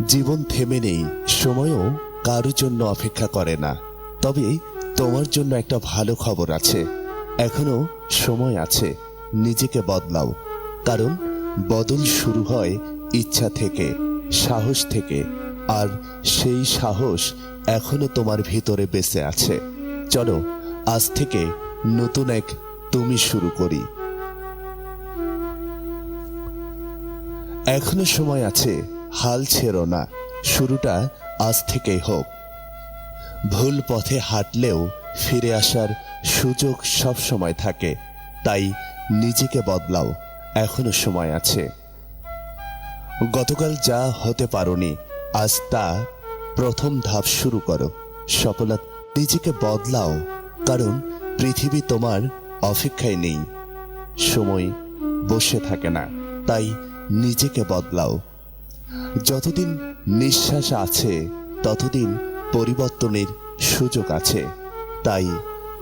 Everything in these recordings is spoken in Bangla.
জীবন থেমে নেই, সময়ও কারোর জন্য অপেক্ষা করে না। তবে তোমার জন্য একটা ভালো খবর আছে, এখনো সময় আছে। নিজেকে বদলাও, কারণ বদল শুরু হয় ইচ্ছা থেকে, সাহস থেকে। আর সেই সাহস এখনো তোমার ভিতরে বেঁচে আছে। চলো আজ থেকে নতুন এক তুমি শুরু করি। এখনো সময় আছে, হাল ছেড়ো না, শুরুটা আজ থেকেই হোক। ভুল পথে হাঁটলেও ফিরে আসার সুযোগ সব সময় থাকে, তাই নিজেকে বদলাও, এখনো সময় আছে। গতকাল যা হতে পারোনি, আজ তা প্রথম ধাপ শুরু করো। সফলতা নিজেকে বদলাও, কারণ পৃথিবী তোমার অপেক্ষায় নেই। সময় বসে থাকে না, তাই নিজেকে বদলাও। যতদিন নিঃশ্বাস আছে ততদিন পরিবর্তনের সুযোগ আছে, তাই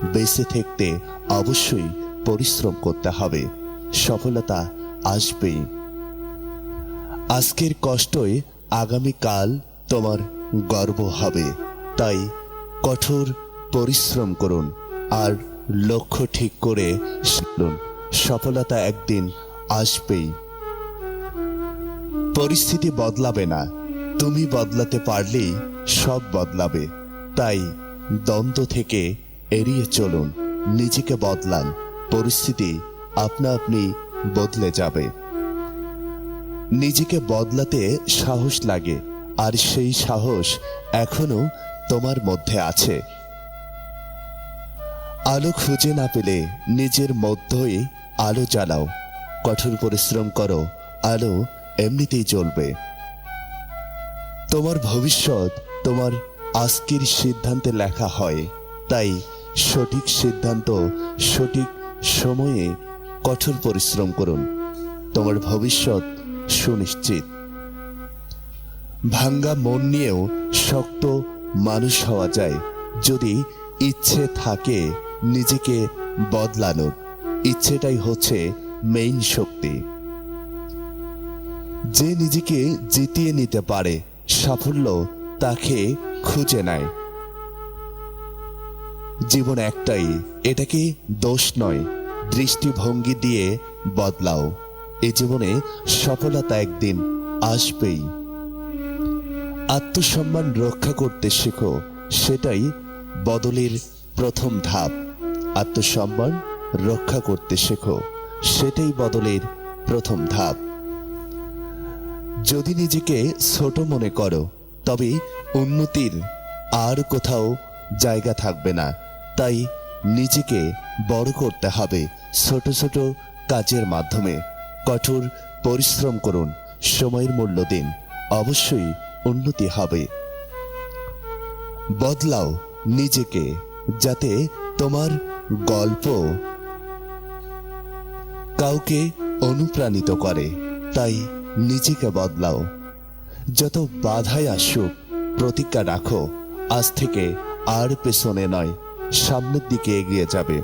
বেঁচে থাকতে অবশ্যই পরিশ্রম করতে হবে। সফলতা আসবেই। আজকের কষ্টই আগামীকাল তোমার গর্ব হবে, তাই কঠোর পরিশ্রম করুন আর লক্ষ্য ঠিক করে চলুন। সফলতা একদিন আসবেই। পরিস্থিতি বদলাবে না, তুমি বদলাতে পারলেই সব বদলাবে। তাই দ্বন্দ্ব থেকে এড়িয়ে চলুন, নিজেকে বদলান, পরিস্থিতি আপনা আপনি বদলে যাবে। নিজেকে বদলাতে সাহস লাগে, আর সেই সাহস এখনো তোমার মধ্যে আছে। আলো খুঁজে না পেলে নিজের মধ্যেই আলো জ্বালাও। কঠোর পরিশ্রম করো, আলো এমনিতেই জ্বলবে। তোমার ভবিষ্যৎ তোমার আজকের সিদ্ধান্তে লেখা হয়, তাই সঠিক সিদ্ধান্ত সঠিক সময়ে কঠোর পরিশ্রম করুন। তোমার ভবিষ্যৎ সুনিশ্চিত। ভাঙ্গা মন নিয়েও শক্ত মানুষ হওয়া যায়, যদি ইচ্ছে থাকে নিজেকে বদলানোর। ইচ্ছেটাই হচ্ছে মেইন শক্তি। যে নিজেকে জিতিয়ে নিতে পারে, সাফল্য তাকে খুঁজে নেয়। জীবন একটাই, এটাকে দোষ নয়, দৃষ্টিভঙ্গি দিয়ে বদলাও। এ জীবনে সফলতা একদিন আসবেই। আত্মসম্মান রক্ষা করতে শেখো, সেটাই বদলের প্রথম ধাপ। আত্মসম্মান রক্ষা করতে শেখো, সেটাই বদলের প্রথম ধাপ। যদি নিজেকে ছোট মনে করো, তবে উন্নতির আর কোথাও জায়গা থাকবে না। তাই নিজেকে বড় করতে হবে ছোট ছোট কাজের মাধ্যমে। কঠোর পরিশ্রম করুন, সময়ের মূল্য দিন, অবশ্যই উন্নতি হবে। বদলাও নিজেকে, যাতে তোমার গল্প কাউকে অনুপ্রাণিত করে। তাই নিজেকে বদলাও। যত বাধাই আসুক, প্রতিজ্ঞা রাখো, আজ থেকে আর পেছনে নয়, সামনের দিকে এগিয়ে যাবে।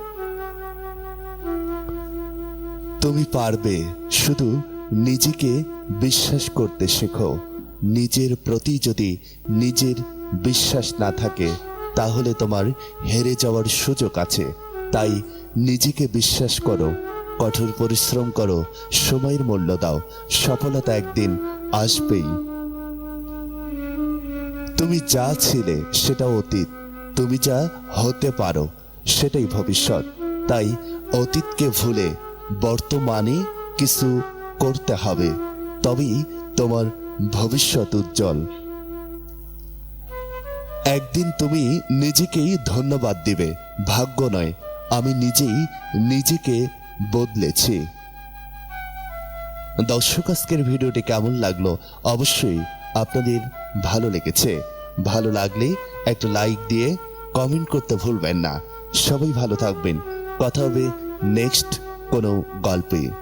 তুমি পারবে, শুধু নিজেকে বিশ্বাস করতে শেখো। নিজের প্রতি যদি নিজের বিশ্বাস না থাকে, তাহলে তোমার হেরে যাওয়ার সুযোগ আছে। তাই নিজেকে বিশ্বাস করো, কঠোর পরিশ্রম করো, সময়ের মূল্য দাও। সফলতা একদিন আসবেই। তুমি যা ছিলে সেটা অতীত, তুমি যা হতে পারো সেটাই ভবিষ্যৎ। তাই অতীতকে ভুলে বর্তমানে কিছু করতে হবে, তবেই তোমার ভবিষ্যৎ উজ্জ্বল। একদিন তুমি নিজেকেই ধন্যবাদ দিবে, ভাগ্য নয়, আমি নিজেই নিজেকে বদলেছি। দর্শক, আজকের ভিডিওটি কেমন লাগলো অবশ্যই আপনাদের ভালো লেগেছে। ভালো লাগলে একটা লাইক দিয়ে কমেন্ট করতে ভুলবেন না। সবাই ভালো থাকবেন, কথা হবে নেক্সট কোনো গল্পে।